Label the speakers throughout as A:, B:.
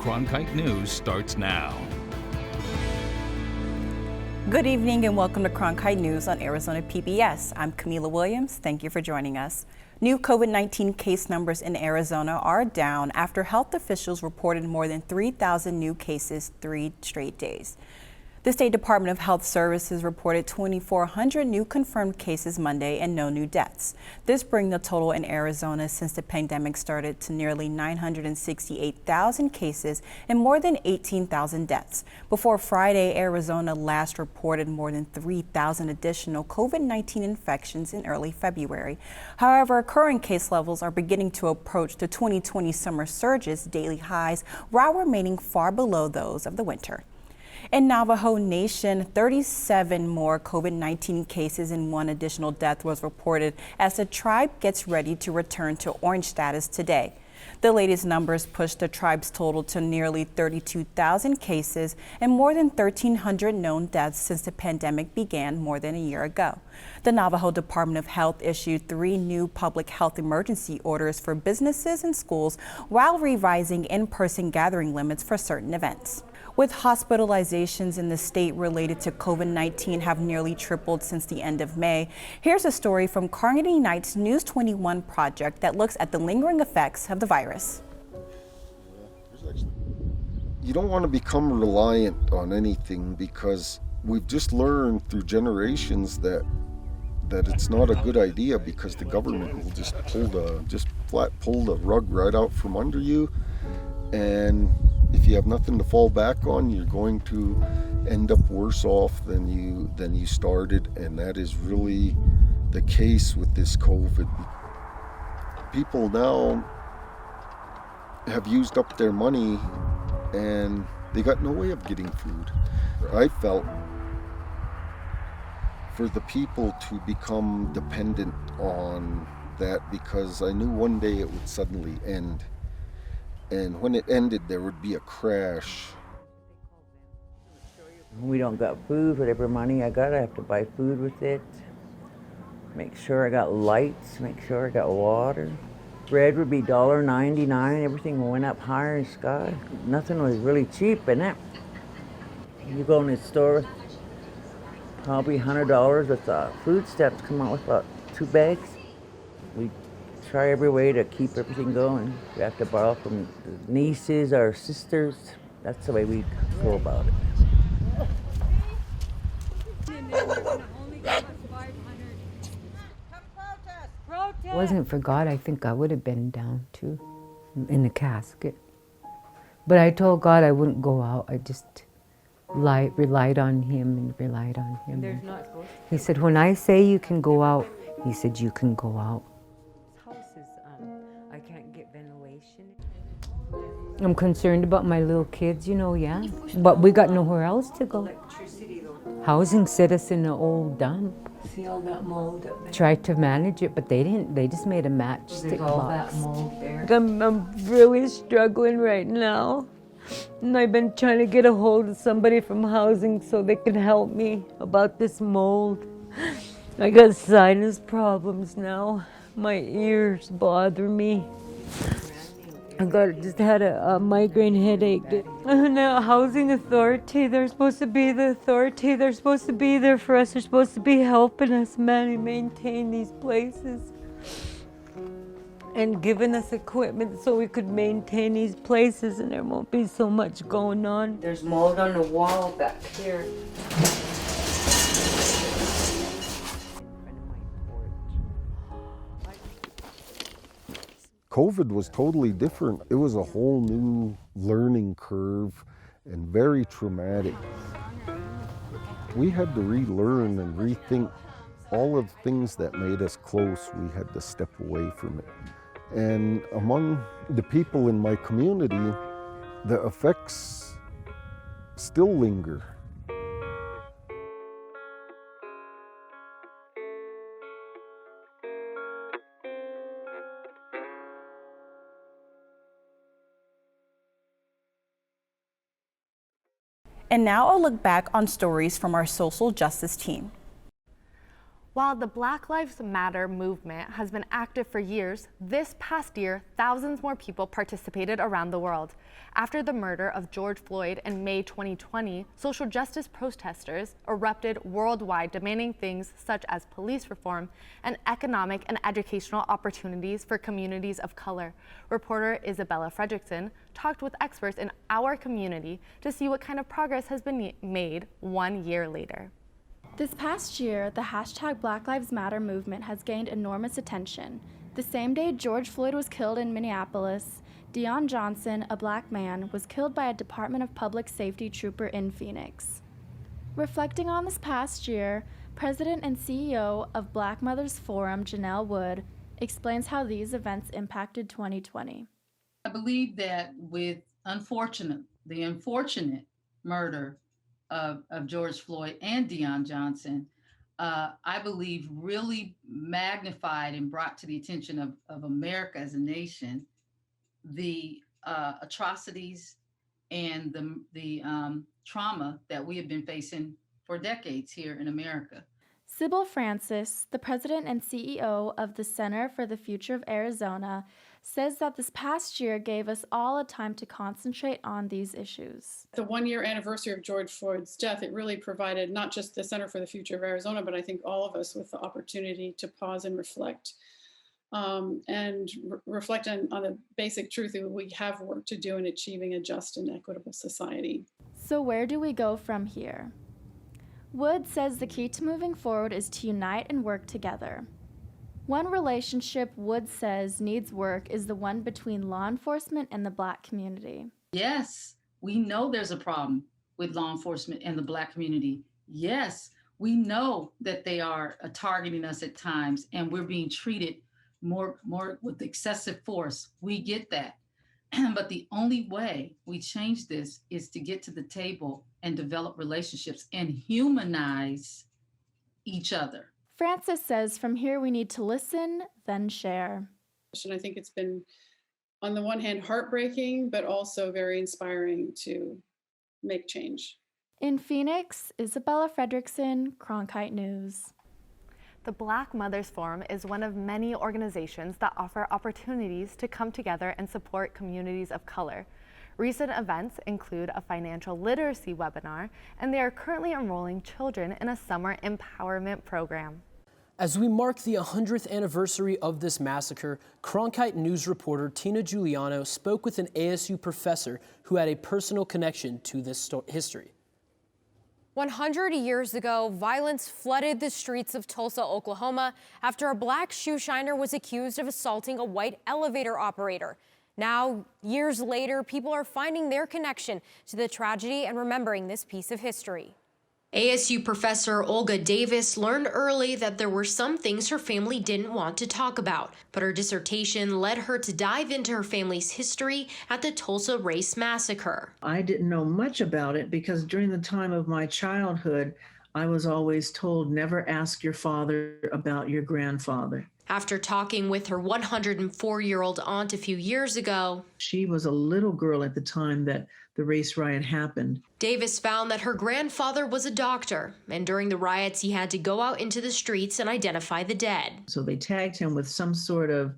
A: Cronkite News starts now.
B: Good evening and welcome to Cronkite News on Arizona PBS. I'm Camila Williams. Thank you for joining us. New COVID-19 case numbers in Arizona are down after health officials reported more than 3,000 new cases 3 straight days. The State Department of Health Services reported 2,400 new confirmed cases Monday and no new deaths. This brings the total in Arizona since the pandemic started to nearly 968,000 cases and more than 18,000 deaths. Before Friday, Arizona last reported more than 3,000 additional COVID-19 infections in early February. However, current case levels are beginning to approach the 2020 summer surge's daily highs while remaining far below those of the winter. In Navajo Nation, 37 more COVID-19 cases and 1 additional death was reported as the tribe gets ready to return to orange status today. The latest numbers pushed the tribe's total to nearly 32,000 cases and more than 1,300 known deaths since the pandemic began more than a year ago. The Navajo Department of Health issued 3 new public health emergency orders for businesses and schools while revising in-person gathering limits for certain events. With hospitalizations in the state related to COVID-19 have nearly tripled since the end of May, here's a story from Carnegie Knight's News 21 project that looks at the lingering effects of the virus.
C: You don't want to become reliant on anything because we've just learned through generations that it's not a good idea because the government will just pull the rug right out from under you, and if you have nothing to fall back on, you're going to end up worse off than you started, and that is really the case with this COVID. People now have used up their money and they got no way of getting food. I felt for the people to become dependent on that because I knew one day it would suddenly end. And when it ended, there would be a crash.
D: We don't got food. Whatever money I got, I have to buy food with it. Make sure I got lights, make sure I got water. Bread would be $1.99. Everything went up higher in the sky. Nothing was really cheap in it. You go in the store, probably $100 with food stamps, come out with about 2 bags. We try every way to keep everything going. We have to borrow from the nieces or sisters. That's the way we go about it.
E: If it wasn't for God, I think I would have been down too, in the casket. But I told God I wouldn't go out. I just relied on Him and relied on Him. He said, when I say you can go out, He said, you can go out. I can't get ventilation. I'm concerned about my little kids, yeah. But we got nowhere else to go. Housing set us in an old dump.
F: See all that mold up there?
E: Tried to manage it, but they didn't. They just made a matchstick
F: There's all
E: box.
F: that mold there.
G: I'm really struggling right now. And I've been trying to get a hold of somebody from housing so they can help me about this mold. I got sinus problems now. My ears bother me. Just had a migraine headache. Now, housing authority, they're supposed to be the authority. They're supposed to be there for us. They're supposed to be helping us maintain these places and giving us equipment so we could maintain these places and there won't be so much going on.
F: There's mold on the wall back here.
C: COVID was totally different. It was a whole new learning curve and very traumatic. We had to relearn and rethink all of the things that made us close. We had to step away from it. And among the people in my community, the effects still linger.
B: And now a look back on stories from our social justice team.
H: While the Black Lives Matter movement has been active for years, this past year, thousands more people participated around the world. After the murder of George Floyd in May 2020, social justice protesters erupted worldwide, demanding things such as police reform and economic and educational opportunities for communities of color. Reporter Isabella Fredrickson talked with experts in our community to see what kind of progress has been made 1 year later.
I: This past year, the hashtag Black Lives Matter movement has gained enormous attention. The same day George Floyd was killed in Minneapolis, Deon Johnson, a black man, was killed by a Department of Public Safety trooper in Phoenix. Reflecting on this past year, President and CEO of Black Mothers Forum, Janelle Wood, explains how these events impacted 2020.
J: I believe that with the unfortunate murder of George Floyd and Deon Johnson, I believe really magnified and brought to the attention of America as a nation the atrocities and the trauma that we have been facing for decades here in America.
I: SYBIL Francis, the president and CEO of the Center for the Future of Arizona, says that this past year gave us all a time to concentrate on these issues.
K: The 1 year anniversary of George Floyd's death, it really provided not just the Center for the Future of Arizona, but I think all of us with the opportunity to pause and reflect on the basic truth that we have work to do in achieving a just and equitable society.
I: So where do we go from here? Wood says the key to moving forward is to unite and work together. One relationship Wood says needs work is the one between law enforcement and the Black community.
J: Yes, we know there's a problem with law enforcement and the Black community. Yes, we know that they are targeting us at times and we're being treated more with excessive force. We get that. But the only way we change this is to get to the table and develop relationships and humanize each other.
I: Francis says from here we need to listen, then share.
K: And I think it's been, on the one hand, heartbreaking, but also very inspiring to make change.
I: In Phoenix, Isabella Fredrickson, Cronkite News.
H: The Black Mothers Forum is one of many organizations that offer opportunities to come together and support communities of color. Recent events include a financial literacy webinar, and they are currently enrolling children in a summer empowerment program.
L: As we mark the 100th anniversary of this massacre, Cronkite News reporter Tina Giuliano spoke with an ASU professor who had a personal connection to this history.
M: 100 years ago, violence flooded the streets of Tulsa, Oklahoma, after a black shoe shiner was accused of assaulting a white elevator operator. Now, years later, people are finding their connection to the tragedy and remembering this piece of history.
N: ASU professor Olga Davis learned early that there were some things her family didn't want to talk about, but her dissertation led her to dive into her family's history at the Tulsa Race Massacre.
O: I didn't know much about it because during the time of my childhood, I was always told never ask your father about your grandfather.
N: After talking with her 104-year-old aunt a few years ago,
O: she was a little girl at the time that the race riot happened.
N: Davis found that her grandfather was a doctor, and during the riots he had to go out into the streets and identify the dead.
O: So they tagged him with some sort of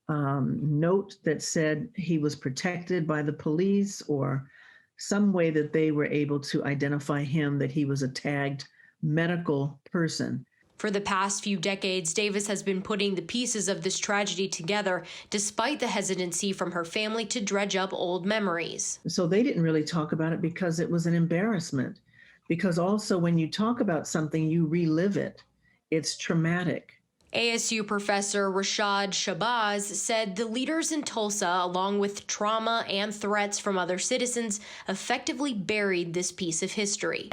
O: note that said he was protected by the police, or some way that they were able to identify him, that he was a tagged medical person.
N: For the past few decades, Davis has been putting the pieces of this tragedy together, despite the hesitancy from her family to dredge up old memories.
O: So they didn't really talk about it because it was an embarrassment. Because also when you talk about something, you relive it. It's traumatic.
N: ASU professor Rashad Shabazz said the leaders in Tulsa, along with trauma and threats from other citizens, effectively buried this piece of history.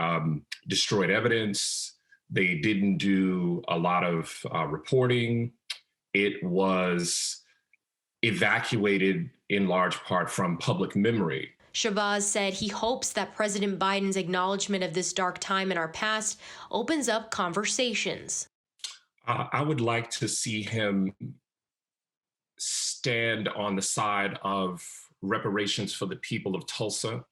P: Destroyed evidence. They didn't do a lot of reporting. It was evacuated in large part from public memory.
N: Shabazz said he hopes that President Biden's acknowledgement of this dark time in our past opens up conversations.
P: I would like to see him stand on the side of reparations for the people of Tulsa.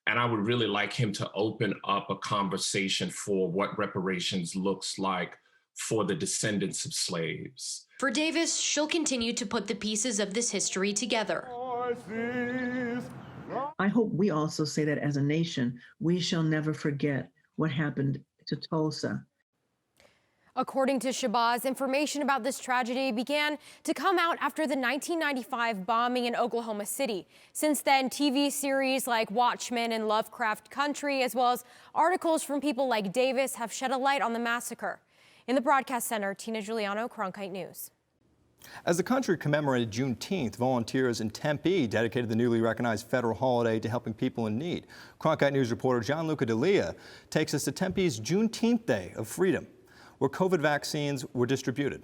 P: And I would really like him to open up a conversation for what reparations looks like for the descendants of slaves.
N: For Davis, she'll continue to put the pieces of this history together.
O: I hope we also say that as a nation, we shall never forget what happened to Tulsa.
M: According to Shabazz, information about this tragedy began to come out after the 1995 bombing in Oklahoma City. Since then, TV series like Watchmen and Lovecraft Country, as well as articles from people like Davis, have shed a light on the massacre. In the broadcast center, Tina Giuliano, Cronkite News.
Q: As the country commemorated Juneteenth, volunteers in Tempe dedicated the newly recognized federal holiday to helping people in need. Cronkite News reporter Gianluca D'Elia takes us to Tempe's Juneteenth Day of Freedom, where COVID vaccines were distributed.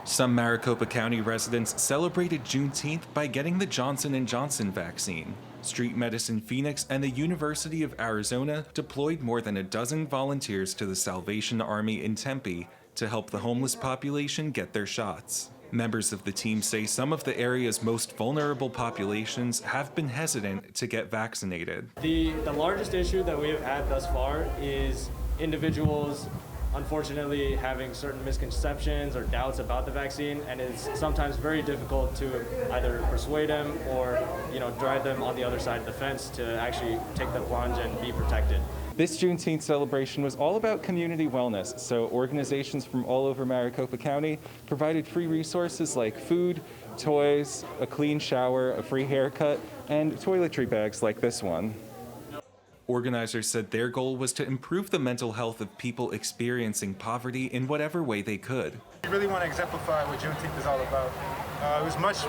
R: Some Maricopa County residents celebrated Juneteenth by getting the Johnson & Johnson vaccine. Street Medicine Phoenix and the University of Arizona deployed more than a dozen volunteers to the Salvation Army in Tempe to help the homeless population get their shots. Members of the team say some of the area's most vulnerable populations have been hesitant to get vaccinated.
S: The largest issue that we have had thus far is individuals unfortunately having certain misconceptions or doubts about the vaccine, and it's sometimes very difficult to either persuade them or drive them on the other side of the fence to actually take the plunge and be protected.
R: This Juneteenth celebration was all about community wellness, so organizations from all over Maricopa County provided free resources like food, toys, a clean shower, a free haircut, and toiletry bags like this one. Organizers said their goal was to improve the mental health of people experiencing poverty in whatever way they could.
T: We really want to exemplify what Juneteenth is all about. It was much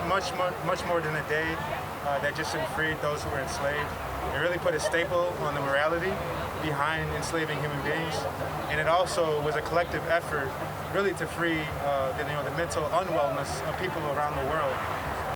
T: more than a day that just freed those who were enslaved. It really put a staple on the morality behind enslaving human beings, and it also was a collective effort really to free the mental unwellness of people around the world.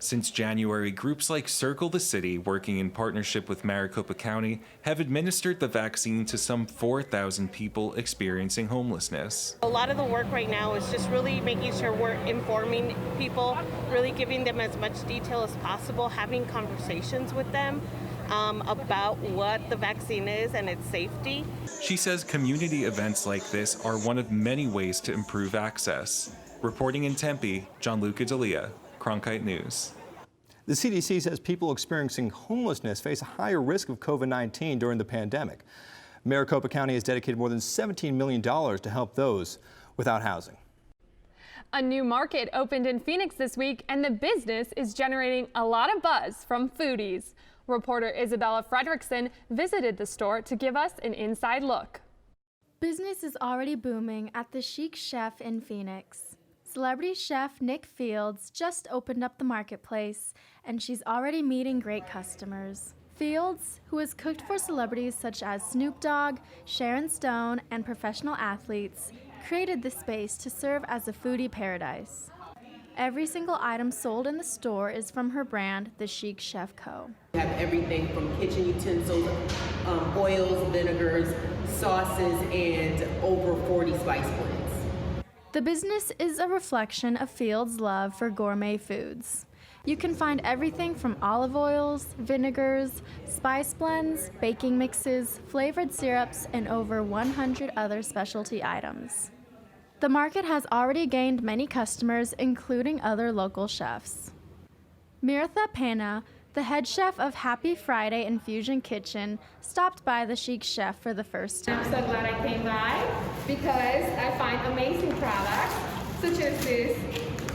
R: Since January, groups like Circle the City, working in partnership with Maricopa County, have administered the vaccine to some 4,000 people experiencing homelessness.
U: A lot of the work right now is just really making sure we're informing people, really giving them as much detail as possible, having conversations with them about what the vaccine is and its safety.
R: She says community events like this are one of many ways to improve access. Reporting in Tempe, Gianluca D'Elia, Cronkite News.
Q: The CDC says people experiencing homelessness face a higher risk of COVID-19 during the pandemic. Maricopa County has dedicated more than $17 million to help those without housing.
V: A new market opened in Phoenix this week, and the business is generating a lot of buzz from foodies. Reporter Isabella Fredrickson visited the store to give us an inside look.
I: Business is already booming at the CHIC Chef in Phoenix. Celebrity chef Nick Fields just opened up the marketplace, and she's already meeting great customers. Fields, who has cooked for celebrities such as Snoop Dogg, Sharon Stone, and professional athletes, created the space to serve as a foodie paradise. Every single item sold in the store is from her brand, The CHIC Chef Co.
W: We have everything from kitchen utensils, oils, vinegars, sauces, and over 40 spice blends.
I: The business is a reflection of Fields' love for gourmet foods. You can find everything from olive oils, vinegars, spice blends, baking mixes, flavored syrups, and over 100 other specialty items. The market has already gained many customers, including other local chefs. PENA, the head chef of Happy Friday Infusion Kitchen, stopped by the CHIC Chef for the first time.
X: I'm so glad I came by because I find amazing products such as this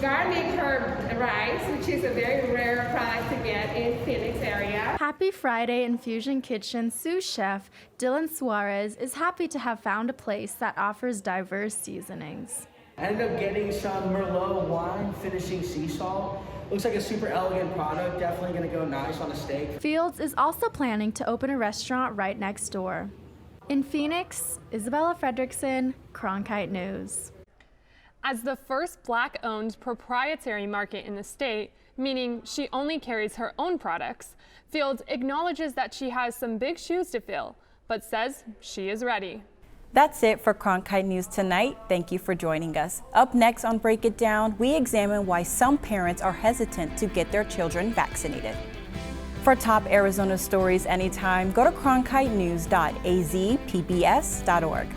X: garlic herb rice, which is a very rare product to get in Phoenix area.
I: Happy Friday Infusion Kitchen sous chef Dylan Suarez is happy to have found a place that offers diverse seasonings.
Y: I ended up getting some Merlot wine finishing sea salt. Looks like a super elegant product, definitely gonna go nice on a steak.
I: Fields is also planning to open a restaurant right next door. In Phoenix, Isabella Fredrickson, Cronkite News.
V: As the first Black-owned proprietary market in the state, meaning she only carries her own products, Fields acknowledges that she has some big shoes to fill, but says she is ready.
B: That's it for Cronkite News tonight. Thank you for joining us. Up next on Break It Down, we examine why some parents are hesitant to get their children vaccinated. For top Arizona stories anytime, go to cronkitenews.azpbs.org.